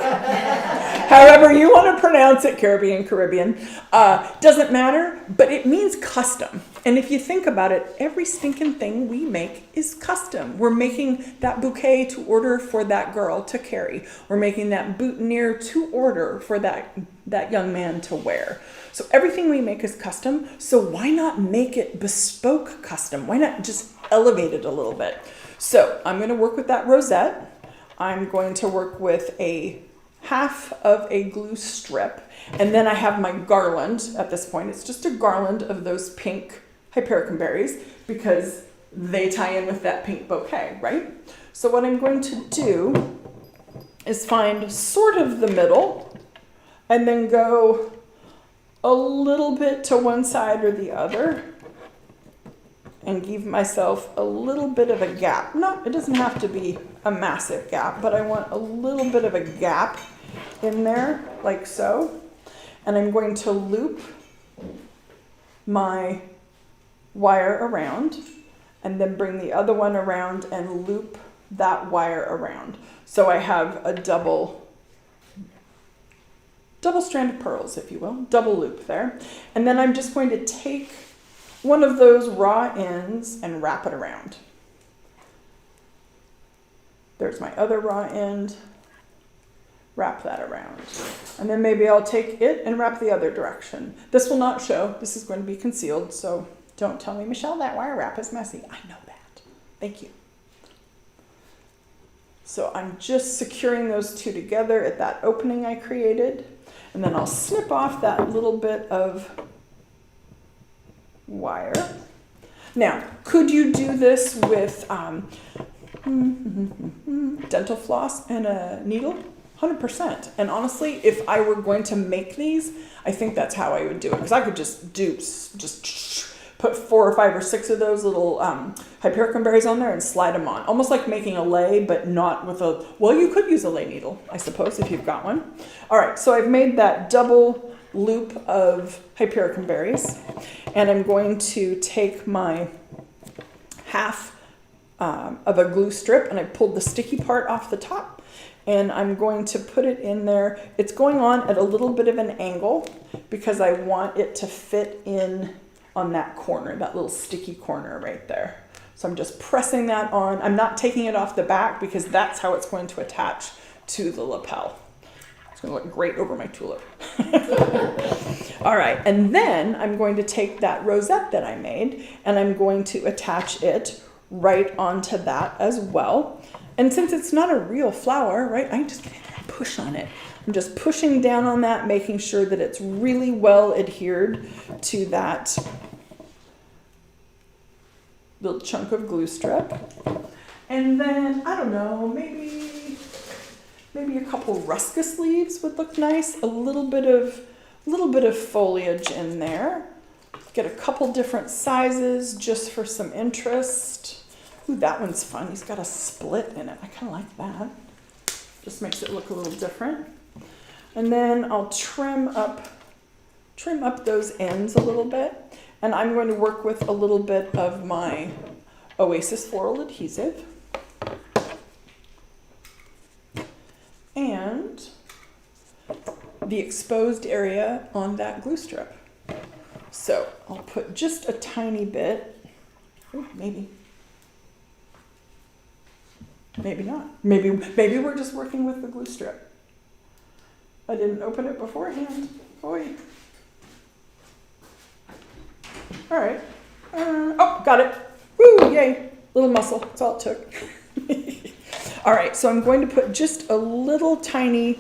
however you want to pronounce it, Caribbean, doesn't matter, but it means custom. And if you think about it, every stinking thing we make is custom. We're making that bouquet to order for that girl to carry. We're making that boutonniere to order for that young man to wear. So everything we make is custom. So why not make it bespoke custom? Why not just elevate it a little bit? So I'm going to work with that rosette. I'm going to work with a half of a glue strip. And then I have my garland at this point. It's just a garland of those pink hypericum berries because they tie in with that pink bouquet, right? So what I'm going to do is find sort of the middle and then go a little bit to one side or the other and give myself a little bit of a gap. It doesn't have to be a massive gap, but I want a little bit of a gap in there, like so. And I'm going to loop my wire around and then bring the other one around and loop that wire around. So I have a double strand of pearls, if you will, double loop there. And then I'm just going to take one of those raw ends and wrap it around. There's my other raw end, wrap that around. And then maybe I'll take it and wrap the other direction. This will not show, this is going to be concealed, so don't tell me, Michelle, that wire wrap is messy. I know that, thank you. So I'm just securing those two together at that opening I created. And then I'll snip off that little bit of wire. Now, could you do this with dental floss and a needle? 100%. And honestly, if I were going to make these, I think that's how I would do it. Because I could just put 4 or 5 or 6 of those little hypericum berries on there and slide them on. Almost like making a lei, but not with a, well, you could use a lei needle, I suppose, if you've got one. All right, so I've made that double loop of hypericum berries. And I'm going to take my half of a glue strip, and I pulled the sticky part off the top. And I'm going to put it in there. It's going on at a little bit of an angle because I want it to fit in on that corner, that little sticky corner right there. So I'm just pressing that on. I'm not taking it off the back because that's how it's going to attach to the lapel. It's going to look great over my tulip. All right, and then I'm going to take that rosette that I made and I'm going to attach it right onto that as well. And since it's not a real flower, right, I just get in there and push on it. I'm just pushing down on that, making sure that it's really well adhered to that little chunk of glue strip. And then, I don't know, maybe a couple ruscus leaves would look nice. A little bit of foliage in there. Get a couple different sizes just for some interest. Ooh, that one's fun. He's got a split in it. I kind of like that. Just makes it look a little different. And then I'll trim up those ends a little bit. And I'm going to work with a little bit of my Oasis Floral adhesive. And the exposed area on that glue strip. So I'll put just a tiny bit. Ooh, maybe not. Maybe we're just working with the glue strip. I didn't open it beforehand. Boy. All right. Oh, got it. Woo, yay. Little muscle. That's all it took. All right, so I'm going to put just a little tiny,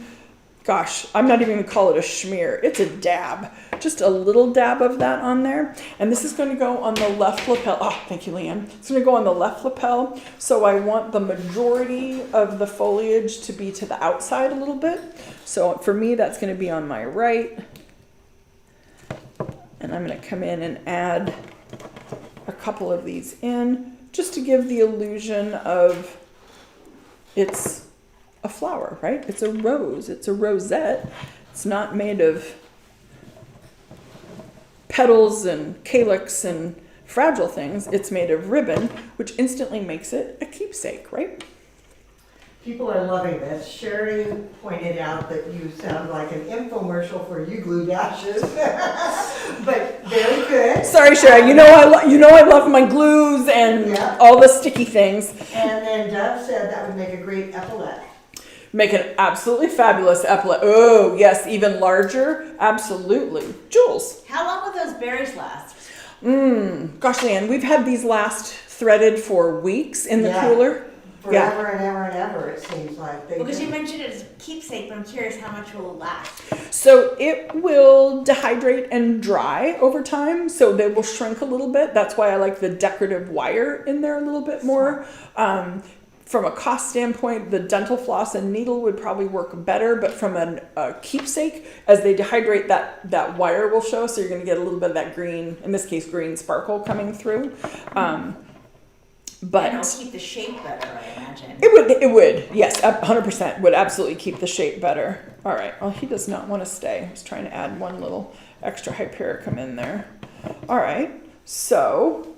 gosh, I'm not even going to call it a schmear. It's a dab. Just a little dab of that on there. And this is going to go on the left lapel. Oh, thank you, Leanne. It's going to go on the left lapel. So I want the majority of the foliage to be to the outside a little bit. So for me, that's going to be on my right. And I'm going to come in and add a couple of these in just to give the illusion of it's a flower, right? It's a rose. It's a rosette. It's not made of petals and calyx and fragile things. It's made of ribbon, which instantly makes it a keepsake, right? People are loving this. Sherry pointed out that you sound like an infomercial for You Glue Dashes, but very good. Sorry, Sherry. You know I love my glues and all the sticky things. And then Dove said that would make a great epaulette. Make an absolutely fabulous epaulette. Oh, yes, even larger. Absolutely. Jules. How long will those berries last? Gosh, Leanne, we've had these last threaded for weeks in the cooler. Forever and ever and ever, it seems like. Because you mentioned it as a keepsake, but I'm curious how much will it last? So it will dehydrate and dry over time, so they will shrink a little bit. That's why I like the decorative wire in there a little bit more. from a cost standpoint, the dental floss and needle would probably work better, but from a keepsake, as they dehydrate, that wire will show, so you're going to get a little bit of that green, in this case, green sparkle coming through. But it'll keep the shape better, I imagine. it would, yes, 100% would absolutely keep the shape better. All right, well, he does not want to stay. I was trying to add one little extra hypericum in there. All right, so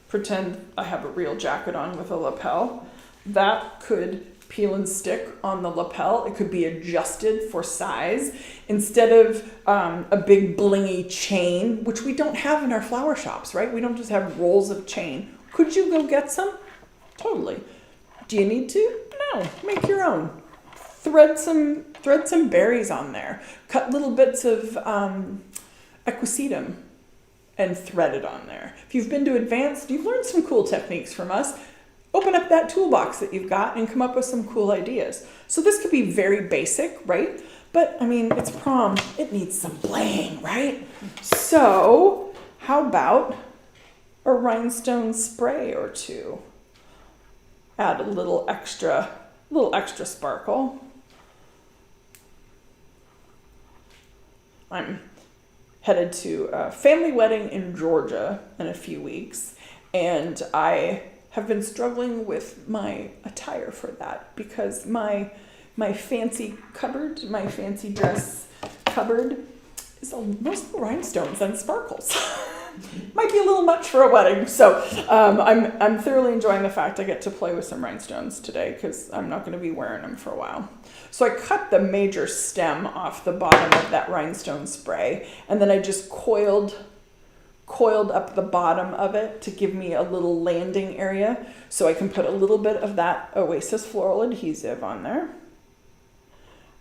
pretend I have a real jacket on with a lapel. That could peel and stick on the lapel. It could be adjusted for size. Instead of a big blingy chain, which we don't have in our flower shops, right? We don't just have rolls of chain. Could you go get some? Totally. Do you need to? No, make your own. Thread some berries on there. Cut little bits of equisetum and thread it on there. If you've been to advanced, you've learned some cool techniques from us. Open up that toolbox that you've got and come up with some cool ideas. So this could be very basic, right? But I mean, it's prom. It needs some bling, right? So how about a rhinestone spray or two? Add a little extra sparkle. I'm headed to a family wedding in Georgia in a few weeks, and I have been struggling with my attire for that because my fancy cupboard, my fancy dress cupboard is mostly rhinestones and sparkles. Might be a little much for a wedding, so I'm thoroughly enjoying the fact I get to play with some rhinestones today because I'm not going to be wearing them for a while. So I cut the major stem off the bottom of that rhinestone spray, and then I just coiled up the bottom of it to give me a little landing area, so I can put a little bit of that Oasis Floral adhesive on there.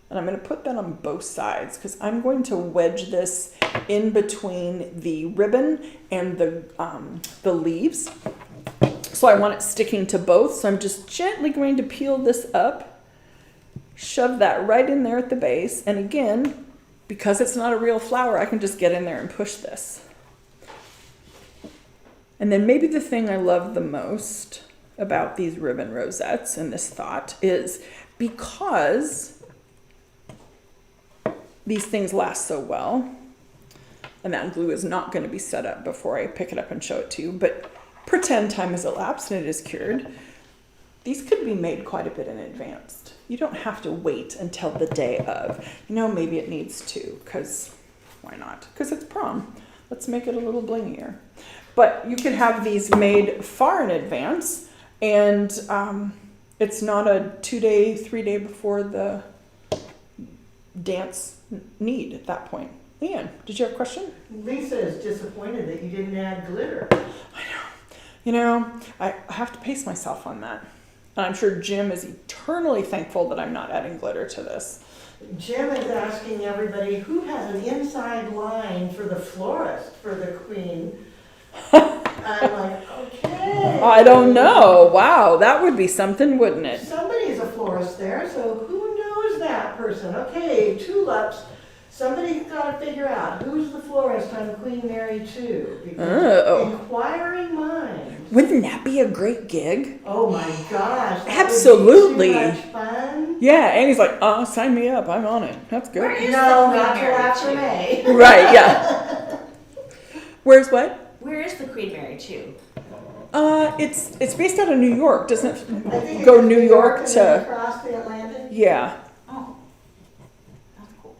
And I'm going to put that on both sides because I'm going to wedge this in between the ribbon and the leaves. So I want it sticking to both. So I'm just gently going to peel this up, shove that right in there at the base. And again, because it's not a real flower, I can just get in there and push this. And then maybe the thing I love the most about these ribbon rosettes and this thought is because these things last so well, and that glue is not going to be set up before I pick it up and show it to you, but pretend time has elapsed and it is cured. These could be made quite a bit in advance. You don't have to wait until the day of. Maybe it needs to, because why not? Because it's prom. Let's make it a little blingier. But you could have these made far in advance, and it's not a 2-day, 3-day before the dance need at that point. Leanne, did you have a question? Lisa is disappointed that you didn't add glitter. I know. I have to pace myself on that. And I'm sure Jim is eternally thankful that I'm not adding glitter to this. Jim is asking everybody who has an inside line for the florist for the queen. I'm like, okay. I don't know. Wow, that would be something, wouldn't it? Somebody's a florist there, so who knows that person? Okay, tulips. Somebody's got to figure out who's the florist on Queen Mary 2. Because inquiring minds. Wouldn't that be a great gig? Oh my gosh. Absolutely. Would be too much fun. Yeah, Annie's like, sign me up. I'm on it. That's good. Where is No, the not Queen till Mary after 2? May. Right, yeah. Where's what? Where is the Queen Mary 2? It's based out of New York, doesn't I think it? Go it's New York and to. then across the Atlantic. Yeah. Oh, that's cool.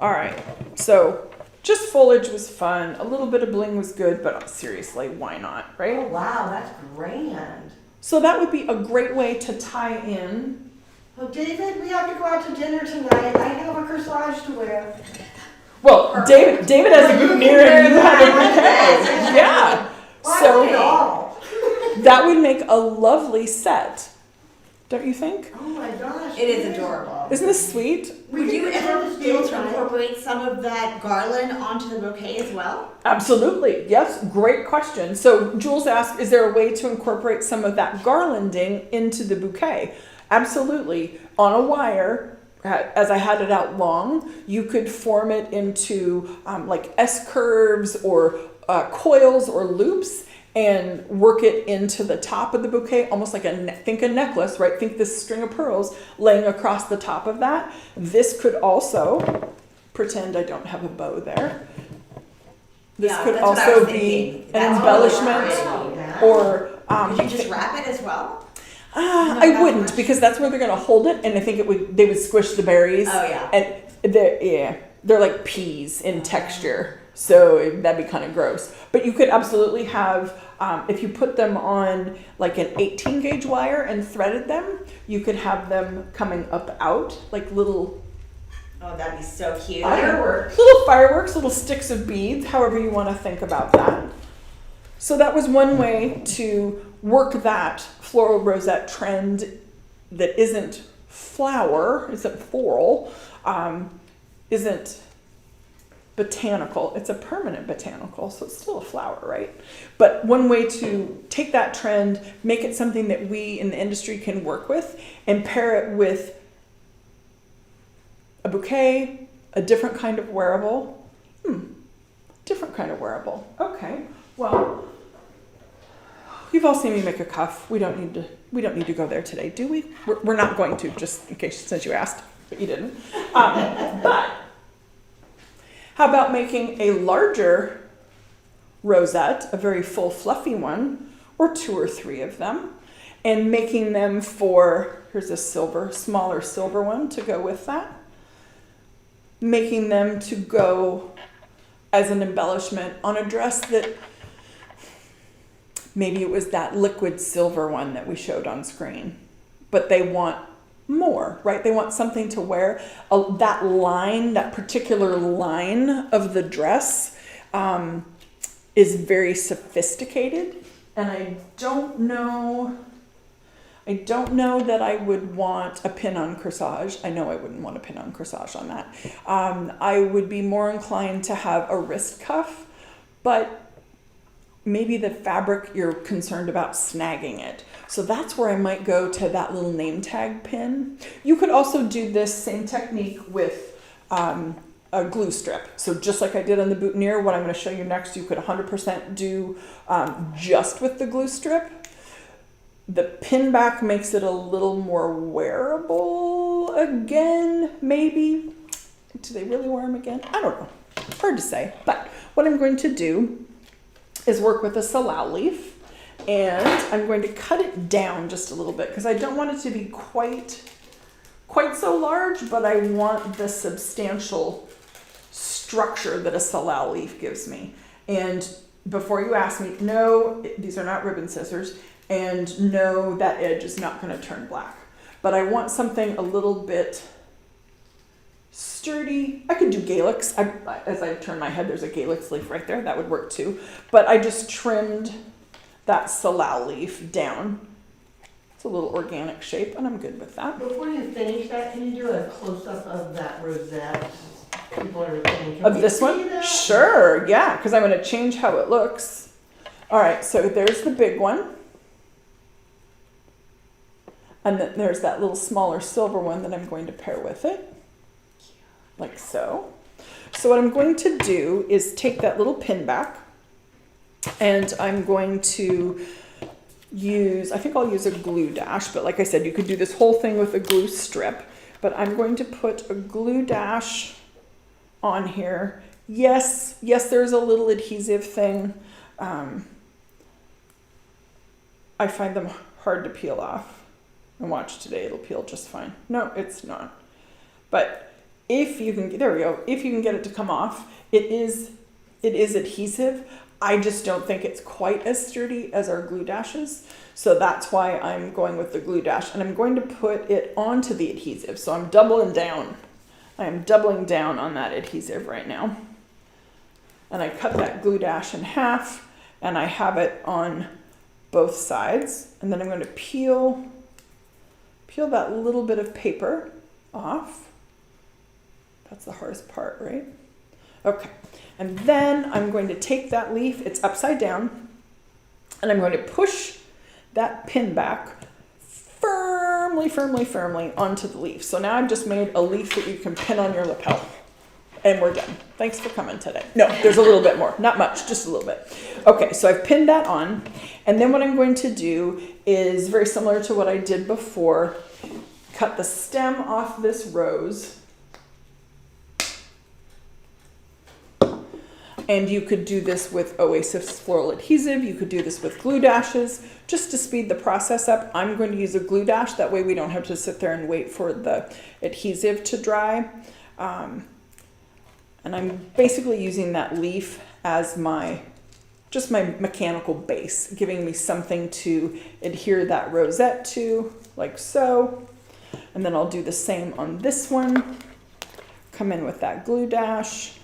All right. So just foliage was fun. A little bit of bling was good, but seriously, why not, Oh right? wow, that's grand. So that would be a great way to tie in. Oh David, we have to go out to dinner tonight. I have a corsage to wear. Well, David has a boutonniere and you have a bouquet. Yeah. Why So all? that would make a lovely set, don't you think? Oh my gosh. It is adorable. Isn't this sweet? Would you ever pretend be able it's to daytime. incorporate some of that garland onto the bouquet as well? Absolutely. Yes. Great question. So Jules asked, is there a way to incorporate some of that garlanding into the bouquet? Absolutely. On a wire, as I had it out long, you could form it into like S curves or coils or loops, and work it into the top of the bouquet, almost like think a necklace, right? Think this string of pearls laying across the top of that. This could also, pretend I don't have a bow there. This Yeah, could that's what I also was be thinking. an That's embellishment Yeah. or, Could you just wrap it as well? I that wouldn't much. because that's where they're gonna hold it, and I think they would squish the berries. Oh, yeah. And they're like peas in texture, so that'd be kind of gross. But you could absolutely have, if you put them on like an 18 gauge wire and threaded them, you could have them coming up out like little Oh, that'd be so cute. fireworks, little sticks of beads, however you want to think about that. So that was one way to work that floral rosette trend that isn't flower, isn't floral, isn't botanical. It's a permanent botanical, so it's still a flower, right? But one way to take that trend, make it something that we in the industry can work with, and pair it with a bouquet, a different kind of wearable. Different kind of wearable. Okay. Well, you've all seen me make a cuff. We don't need to go there today, do we? We're not going to, just in case since you asked, but you didn't. But how about making a larger rosette, a very full, fluffy one, or 2 or 3 of them, and making them for, here's a smaller silver one to go with that. Making them to go as an embellishment on a dress that maybe it was that liquid silver one that we showed on screen, but they want more, right? They want something to wear. That particular line of the dress is very sophisticated, and I don't know that I would want a pin-on corsage. I know I wouldn't want a pin-on corsage on that. I would be more inclined to have a wrist cuff, but maybe the fabric, you're concerned about snagging it. So that's where I might go to that little name tag pin. You could also do this same technique with a glue strip. So just like I did on the boutonniere, what I'm going to show you next, you could 100% do just with the glue strip. The pin back makes it a little more wearable again, maybe. Do they really wear them again? I don't know. Hard to say. But what I'm going to do is work with a salal leaf, and I'm going to cut it down just a little bit because I don't want it to be quite so large, but I want the substantial structure that a salal leaf gives me. And before you ask me, no, these are not ribbon scissors. And no, that edge is not going to turn black. But I want something a little bit sturdy. I could do Galix. As I turn my head, there's a Galix leaf right there. That would work too. But I just trimmed that salal leaf down. It's a little organic shape, and I'm good with that. Before you finish that, can you do a close-up of that rosette? People are thinking, Of this one? Sure, yeah, because I'm going to change how it looks. All right, so there's the big one. And then there's that little smaller silver one that I'm going to pair with it, like so. So what I'm going to do is take that little pin back, and I'm going to use, I think I'll use a glue dash, but like I said, you could do this whole thing with a glue strip, but I'm going to put a glue dash on here. Yes, there's a little adhesive thing. I find them hard to peel off. And watch today, it'll peel just fine. No, it's not. But if you can, there we go. If you can get it to come off, it is adhesive. I just don't think it's quite as sturdy as our glue dashes. So that's why I'm going with the glue dash, and I'm going to put it onto the adhesive. So I'm doubling down. I am doubling down on that adhesive right now. And I cut that glue dash in half, and I have it on both sides. And then I'm going to peel that little bit of paper off. That's the hardest part, right? Okay. And then I'm going to take that leaf, it's upside down, and I'm going to push that pin back firmly onto the leaf. So now I've just made a leaf that you can pin on your lapel. And we're done. Thanks for coming today. No, there's a little bit more. Not much, just a little bit. Okay, so I've pinned that on. And then what I'm going to do is very similar to what I did before. Cut the stem off this rose. And you could do this with Oasis Floral Adhesive. You could do this with glue dashes. Just to speed the process up, I'm going to use a glue dash. That way we don't have to sit there and wait for the adhesive to dry. And I'm basically using that leaf as just my mechanical base, giving me something to adhere that rosette to, like so. And then I'll do the same on this one. Come in with that glue dash.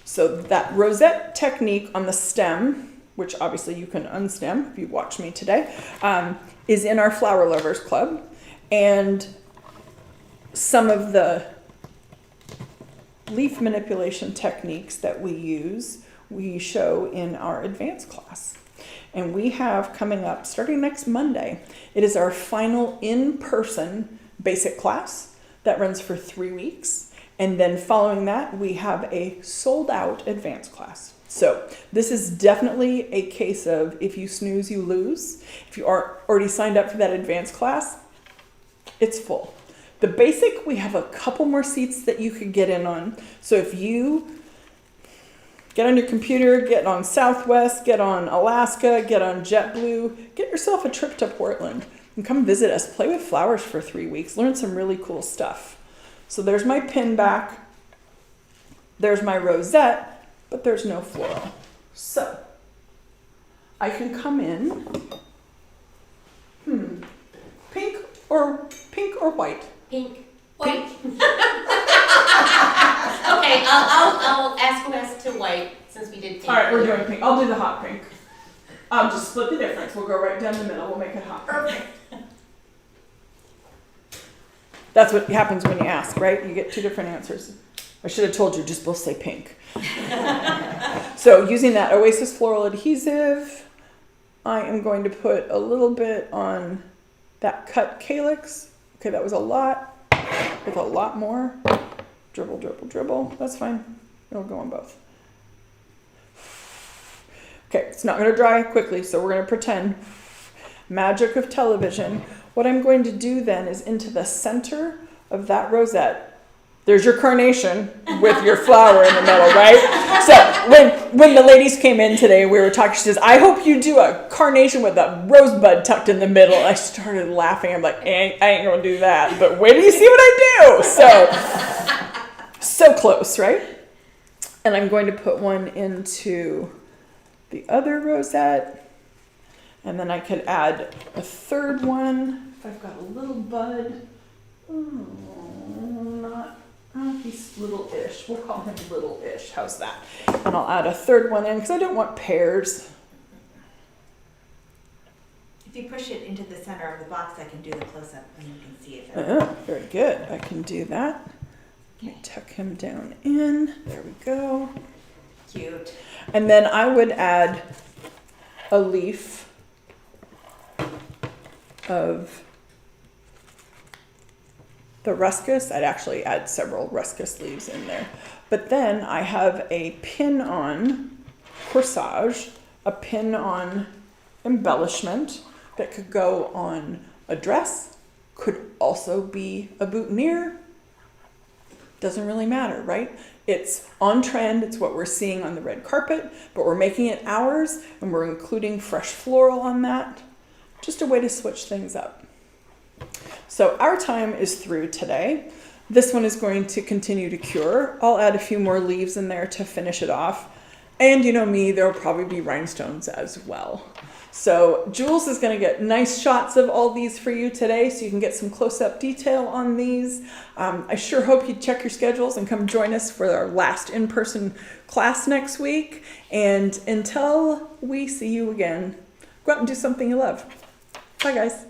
So that rosette technique on the stem, which obviously you can unstem if you watch me today, is in our Flower Lovers Club. And some of the leaf manipulation techniques that we use, we show in our advanced class. And we have coming up, starting next Monday, it is our final in-person basic class that runs for 3 weeks. And then following that, we have a sold-out advanced class. So this is definitely a case of if you snooze, you lose. If you are already signed up for that advanced class, it's full. The basic, we have a couple more seats that you could get in on. So if you get on your computer, get on Southwest, get on Alaska, get on JetBlue, get yourself a trip to Portland and come visit us. Play with flowers for 3 weeks. Learn some really cool stuff. So there's my pin back. There's my rosette, but there's no floral. So I can come in. Pink or white? Pink. White. Okay, I'll ask Wes to white since we did pink. All right, we're doing pink. I'll do the hot pink. I'll just split the difference. We'll go right down the middle. We'll make it hot. Perfect. That's what happens when you ask, right? You get 2 different answers. I should have told you, just both say pink. So using that Oasis Floral Adhesive, I am going to put a little bit on that cut calyx. Okay, that was a lot. With a lot more. Dribble, dribble, dribble. That's fine. It'll go on both. Okay, it's not going to dry quickly, so we're going to pretend. Magic of television. What I'm going to do then is into the center of that rosette. There's your carnation with your flower in the middle, right? So when the ladies came in today, we were talking, she says, I hope you do a carnation with a rosebud tucked in the middle. I started laughing. I'm like, I ain't going to do that. But wait till you see what I do. So close, right? And I'm going to put one into the other rosette. And then I could add a third one if I've got a little bud. He's little-ish. We'll call him little-ish. How's that? And I'll add a third one in because I don't want pairs. If you push it into the center of the box, I can do the close-up and you can see it. Very good. I can do that. Let me tuck him down in. There we go. Cute. And then I would add a leaf of the ruscus. I'd actually add several ruscus leaves in there. But then I have a pin-on corsage, a pin-on embellishment that could go on a dress, could also be a boutonniere. Doesn't really matter, right? It's on trend, it's what we're seeing on the red carpet, but we're making it ours and we're including fresh floral on that. Just a way to switch things up. So our time is through today. This one is going to continue to cure. I'll add a few more leaves in there to finish it off. And you know me, there'll probably be rhinestones as well. So Jules is going to get nice shots of all these for you today so you can get some close-up detail on these. I sure hope you check your schedules and come join us for our last in-person class next week. And until we see you again, go out and do something you love. Bye, guys.